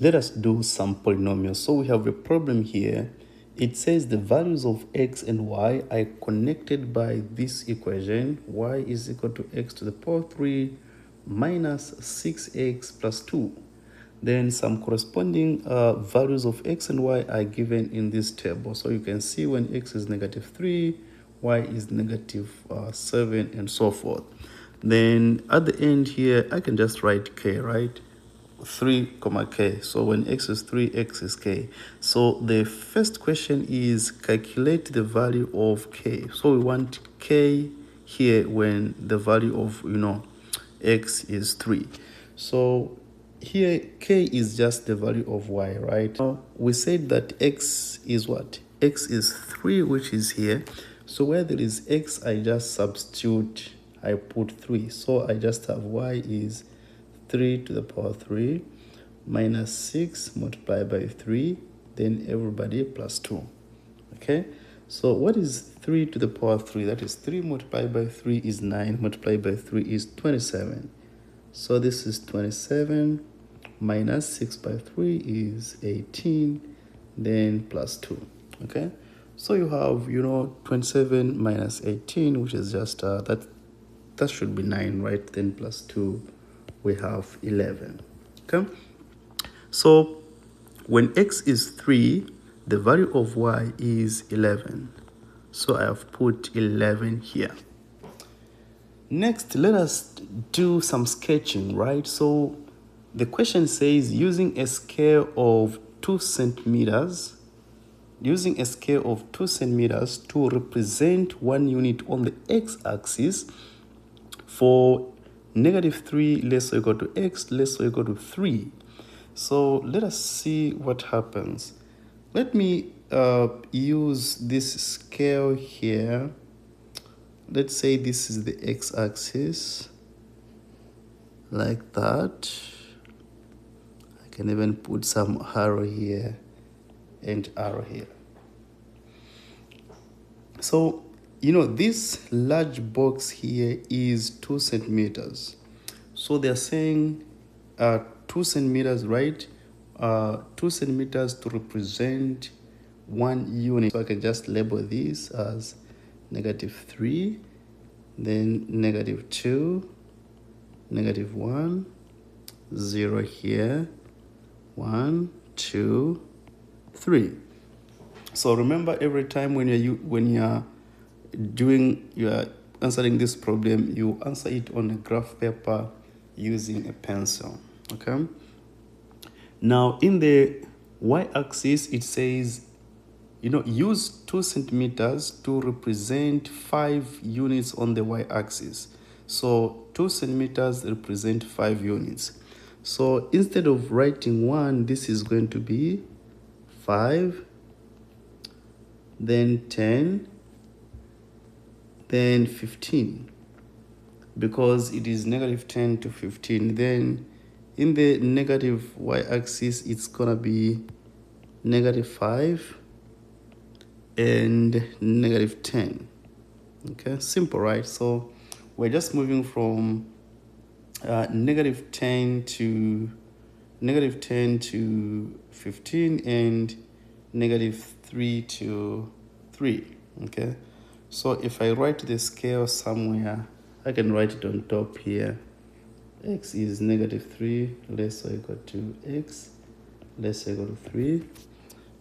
Let us do some polynomials. So we have a problem here. It says the values of x and y are connected by this equation. Y is equal to x to the power 3 minus 6x plus 2. Then some corresponding values of x and y are given in this table. So you can see when x is negative 3, y is negative 7, and so forth. Then at the end here, I can just write k, right? 3 comma k. So when x is 3, x is k. So the first question is calculate the value of k. So we want k here when the value of x is 3. So here k is just the value of y, right? Now we said that x is what? X is 3, which is here. So where there is x, I just substitute, I put 3. So I just have y is 3 to the power 3 minus 6 multiplied by 3, then everybody plus 2. Okay, so what is 3 to the power 3? That is 3 multiplied by 3 is 9, multiplied by 3 is 27. So this is 27 minus 6 by 3 is 18, then plus 2. Okay, so you have 27 minus 18, which is just that should be 9, right? Then plus 2, we have 11. Okay, so when x is 3, the value of y is 11. So I have put 11 here. Next, let us do some sketching, right? So the question says using a scale of 2 centimeters, to represent 1 unit on the x-axis for -3 less or equal to x less or equal to 3. So let us see what happens. Let me use this scale here. Let's say this is the x-axis, like that. I can even put some arrow here and arrow here. So, this large box here is 2 centimeters. So they're saying 2 centimeters, right? 2 centimeters to represent 1 unit. So I can just label this as -3, then -2, -1, 0 here, 1, 2, 3. So remember, every time when you're answering this problem, you answer it on a graph paper using a pencil. Okay, now in the y-axis it says use 2 centimeters to represent 5 units on the y-axis. So 2 centimeters represent 5 units. So instead of writing 1, this is going to be 5, then 10, then 15, because it is -10 to 15. Then in the negative y-axis, it's gonna be -5 and -10. Okay, simple, right? So we're just moving from -10 to 15 and -3 to 3. Okay, so if I write the scale somewhere, I can write it on top here. X is -3 less or equal to x less or equal to 3,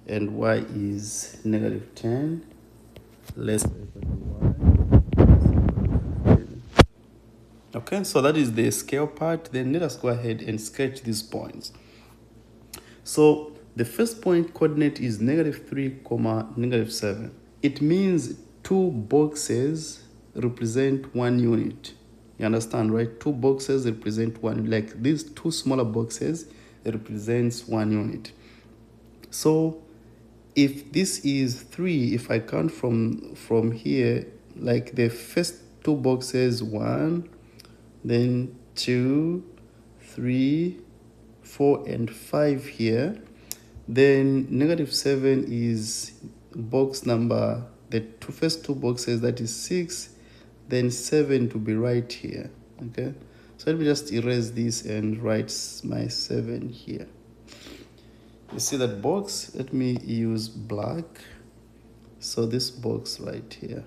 and y is -10 less or equal to y. Okay, so that is the scale part. Then let us go ahead and sketch these points. So the first point coordinate is -3, -7. It means 2 boxes represent 1 unit. You understand, right? 2 boxes represent 1. Like these 2 smaller boxes represents 1 unit. So if this is 3, if I count from here, like the first 2 boxes, 1, then 2, 3, 4, and 5 here. Then -7 is box number, the first 2 boxes, that is 6, then 7 to be right here. Okay, so let me just erase this and write my 7 here. You see that box? Let me use black. So this box right here.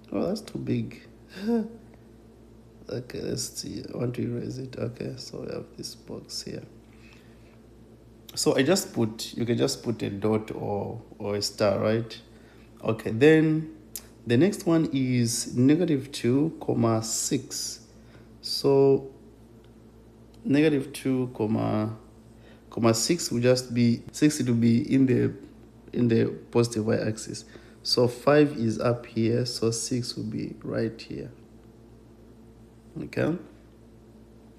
Oh, that's too big. Okay, let's see. I want to erase it. Okay, so we have this box here. So you can just put a dot or a star, right? Okay, then the next one is -2, 6. So -2, 6 will just be 6. It will be in the positive y-axis. So 5 is up here, so 6 will be right here. Okay.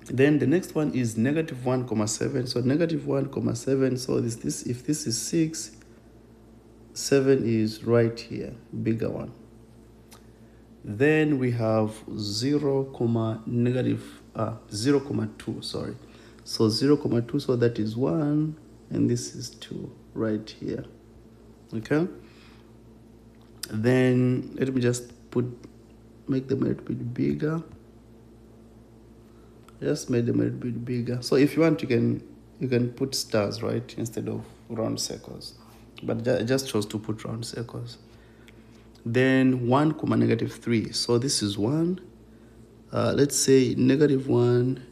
Then the next one is -1, 7. So -1, 7. So if this is 6, 7 is right here, bigger one. Then we have 0, 0,2. Sorry. So 0,2. So that is 1, and this is 2 right here. Okay. Then let me just make them a little bit bigger. Just made them a little bit bigger. So if you want, you can put stars, right, instead of round circles. But I just chose to put round circles. Then 1, -3. So this is 1. Let's say -1,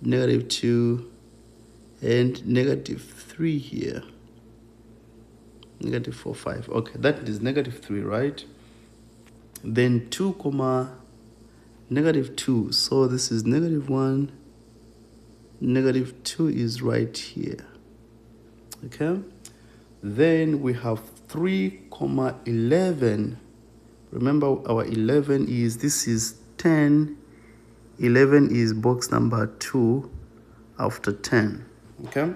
-2, and -3 here. -4, 5. Okay, that is -3, right? Then 2, -2. So this is -1, -2 is right here. Okay. Then we have 3, 11. Remember our 11 is, this is 10. 11 is box number 2 after 10. Okay.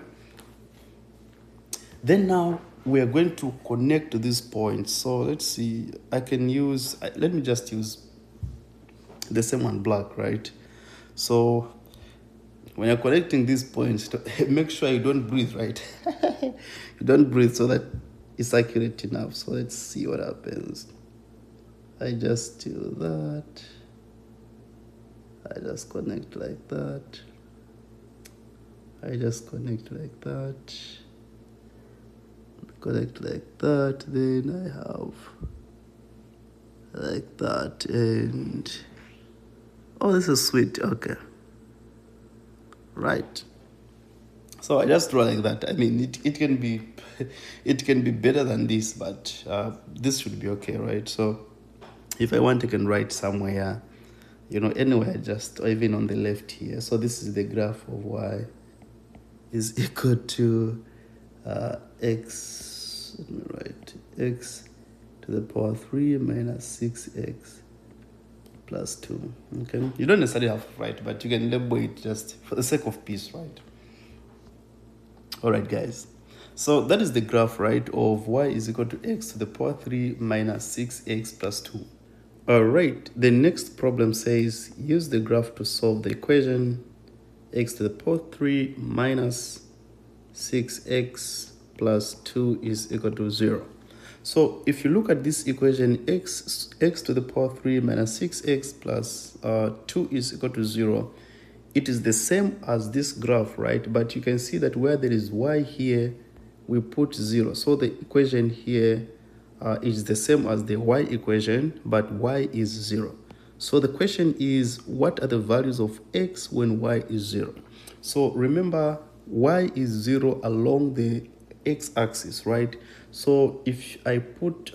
Then now we are going to connect to this point. So let's see. Let me just use the same one, black, right? So when you're connecting these points, make sure you don't breathe, right? You don't breathe so that it's accurate enough. So let's see what happens. I just do that. I just connect like that. I just connect like that. Connect like that. Then I have like that. And oh, this is sweet. Okay. Right. So I just draw like that. I mean, it can be better than this, but this should be okay, right? So if I want, I can write somewhere, anywhere, just or even on the left here. So this is the graph of y is equal to x. Let me write x to the power 3 minus 6x plus 2. Okay, you don't necessarily have to write, but you can label it just for the sake of peace, right? All right, guys. So that is the graph, right, of y is equal to x to the power 3 minus 6x plus 2. All right, the next problem says use the graph to solve the equation x to the power 3 minus 6x plus 2 is equal to 0. So if you look at this equation, x to the power 3 minus 6x plus 2 is equal to 0. It is the same as this graph, right? But you can see that where there is y here, we put 0. So the equation here is the same as the y equation, but y is 0. So the question is, what are the values of x when y is 0? So remember, y is 0 along the x-axis, right? So if I put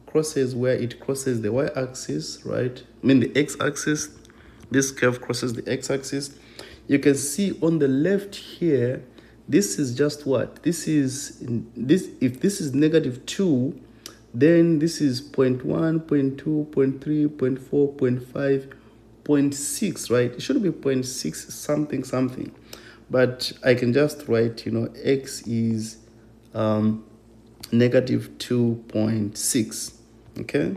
crosses where it crosses the y-axis, right? I mean the x-axis, this curve crosses the x-axis. You can see on the left here, this is just what? If this is -2, then this is 0.1, 0.2, 0.3, 0.4, 0.5, 0.6, right? It should be 0.6 something something. But I can just write, x is -2.6, okay?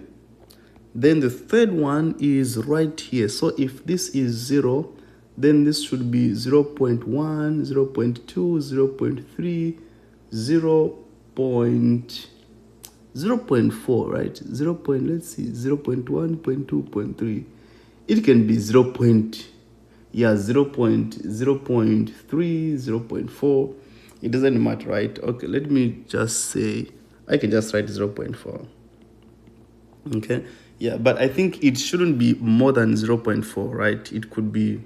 Then the third one is right here. So if this is 0, then this should be 0.1, 0.2, 0.3, 0.4, right? Let's see, 0.1, 0.2, 0.3. It can be 0.3, 0.4. It doesn't matter, right? Okay, let me just say, I can just write 0.4. Okay, yeah, but I think it shouldn't be more than 0.4, right? It could be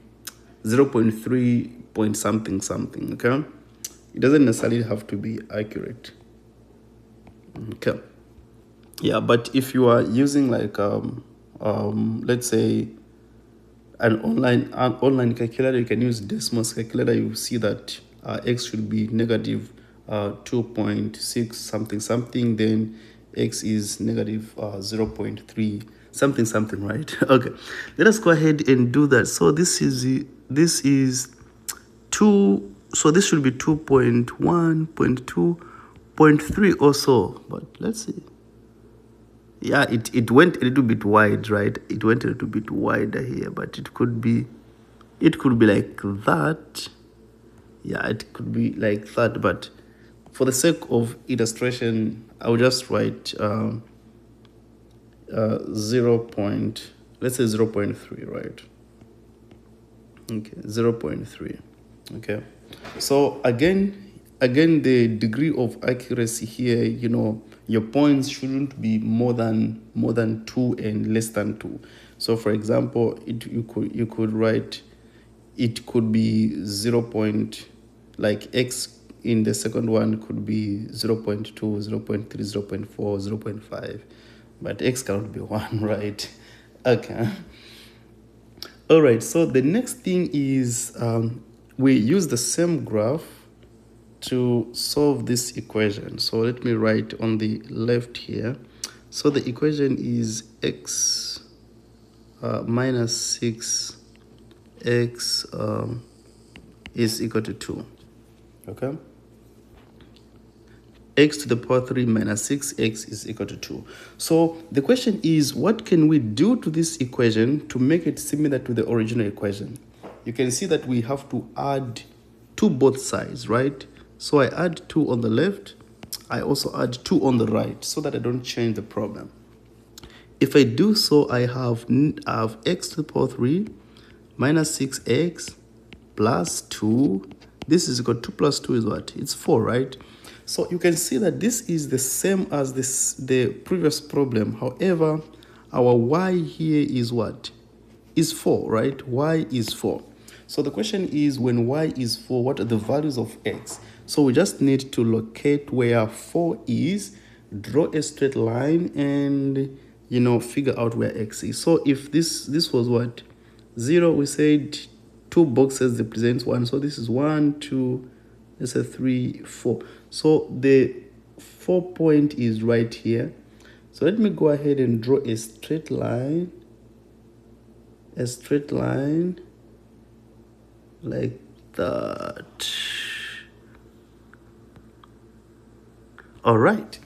0.3 point something something, okay? It doesn't necessarily have to be accurate. Okay, yeah, but if you are using like let's say an online calculator, you can use Desmos calculator. You see that x should be negative 2.6 something something, then x is negative 0.3 something something, right? Okay, let us go ahead and do that. So this is 2, so this should be 2.1, 0.2, 0.3 or so, but let's see. Yeah, it went a little bit wide, right? It went a little bit wider here, but it could be like that. Yeah, it could be like that, but for the sake of illustration, I'll just write 0 point, let's say 0.3, right? Okay, 0.3. Okay, so again the degree of accuracy here, you know, your points shouldn't be more than 2 and less than 2. So for example, you could write, it could be 0 point, like x in the second one could be 0.2, 0.3, 0.4, 0.5, but x cannot be 1, right? Okay. All right, so the next thing is we use the same graph to solve this equation. So let me write on the left here. So the equation is x minus 6x is equal to 2. Okay? X to the power 3 minus 6x is equal to 2. So the question is, what can we do to this equation to make it similar to the original equation? You can see that we have to add to both sides, right? So I add 2 on the left. I also add 2 on the right so that I don't change the problem. If I do so, I have x to the power 3 minus 6x plus 2. This is equal to 2 plus 2 is what? It's 4, right? So you can see that this is the same as the previous problem. However, our y here is what? Is 4, right? Y is 4. So the question is, when y is 4, what are the values of x? So we just need to locate where 4 is, draw a straight line, and, you know, figure out where x is. So if this was what? 0, we said 2 boxes represents 1. So this is 1, 2, let's say 3, 4. So the 4 point is right here. So let me go ahead and draw a straight line. A straight line like that. All right.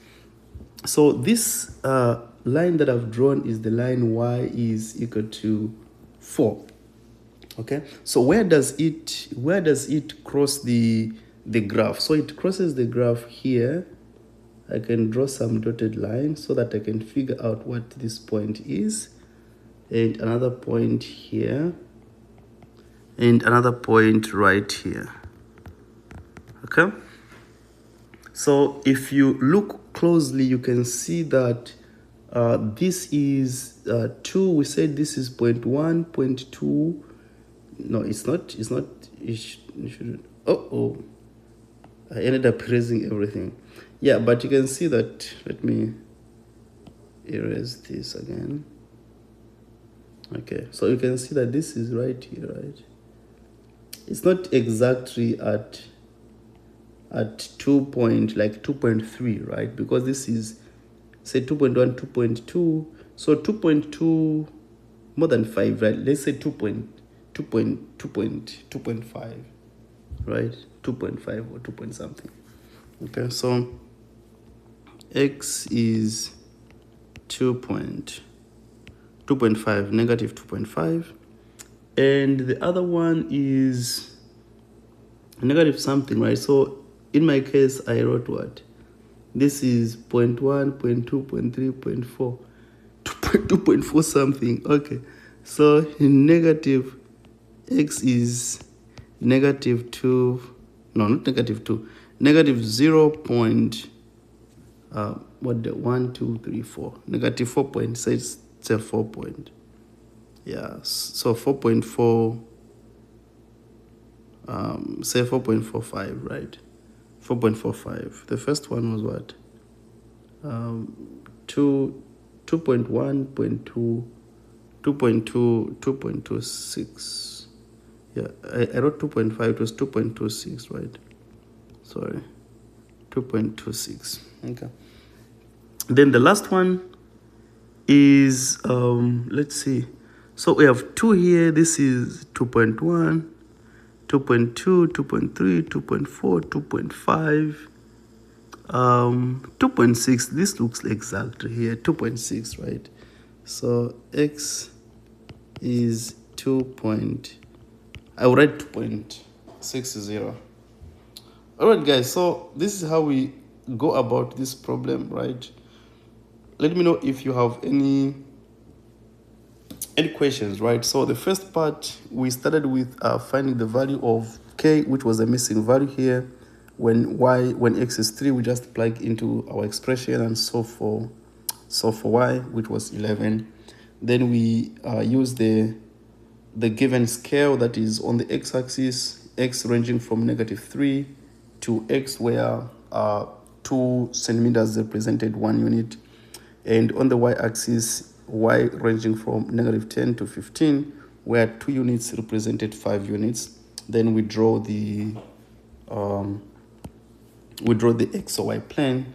So this line that I've drawn is the line y is equal to 4. Okay. So where does it cross the graph? So it crosses the graph here. I can draw some dotted lines so that I can figure out what this point is, and another point here, and another point right here. Okay. So if you look closely, you can see that this is 2. We said this is 0.1, 0.2. No, it's not. It should. I ended up erasing everything. Yeah, but you can see that. Let me erase this again. Okay, so you can see that this is right here, right? It's not exactly at 2 point, like 2.3, right? Because this is, say, 2.1, 2.2. So 2.2 more than 5, right? Let's say 2.5, right? 2.5 or 2 point something. Okay, so x is 2.5, negative 2.5, and the other one is negative something, right? So in my case, I wrote what? This is 0.1, 0.2, 0.3, 0.4, 2.4 something. Okay, so negative x is negative 2, no, not negative 2, negative 0. What the 1, 2, 3, 4, negative 4 point, say 4 point, yeah, so 4.4, say 4.45, right? 4.45. The first one was what? 2.1.2, 2.26. Yeah, I wrote 2.5, it was 2.26, right? Sorry, 2.26. Okay. Then the last one is, let's see. So we have 2 here. This is 2.1, 2.2, 2.3, 2.4, 2.5, 2.6. This looks exactly here, 2.6, right? So x is 2. I will write 2.60. All right, guys. So this is how we go about this problem, right? Let me know if you have any questions, right? So the first part, we started with finding the value of k, which was a missing value here. When x is 3, we just plug into our expression and solve for y, which was 11. Then we use the given scale that is on the x-axis, x ranging from -3 to x where 2 centimeters represented 1 unit, and on the y-axis, y ranging from -10 to 15, where 2 units represented 5 units. Then we draw the x or y plane.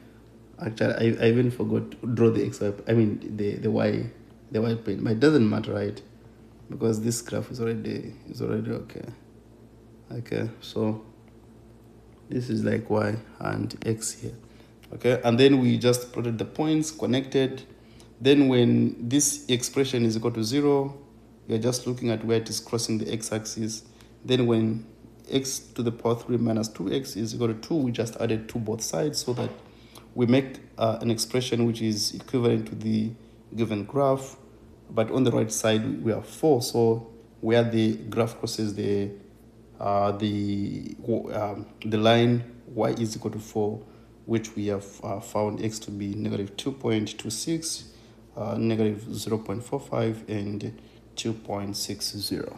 Actually, I even forgot to draw the x, I mean the y plane, but it doesn't matter, right? Because this graph is already okay. Okay, so this is like y and x here. Okay, and then we just plotted the points connected. Then when this expression is equal to 0, you're just looking at where it is crossing the x-axis. Then when x to the power 3 minus 2x is equal to 2, we just added 2 both sides so that we make an expression which is equivalent to the given graph. But on the right side, we have 4. So where the graph crosses the line y is equal to 4, which we have found x to be -2.26, -0.45, and 2.60.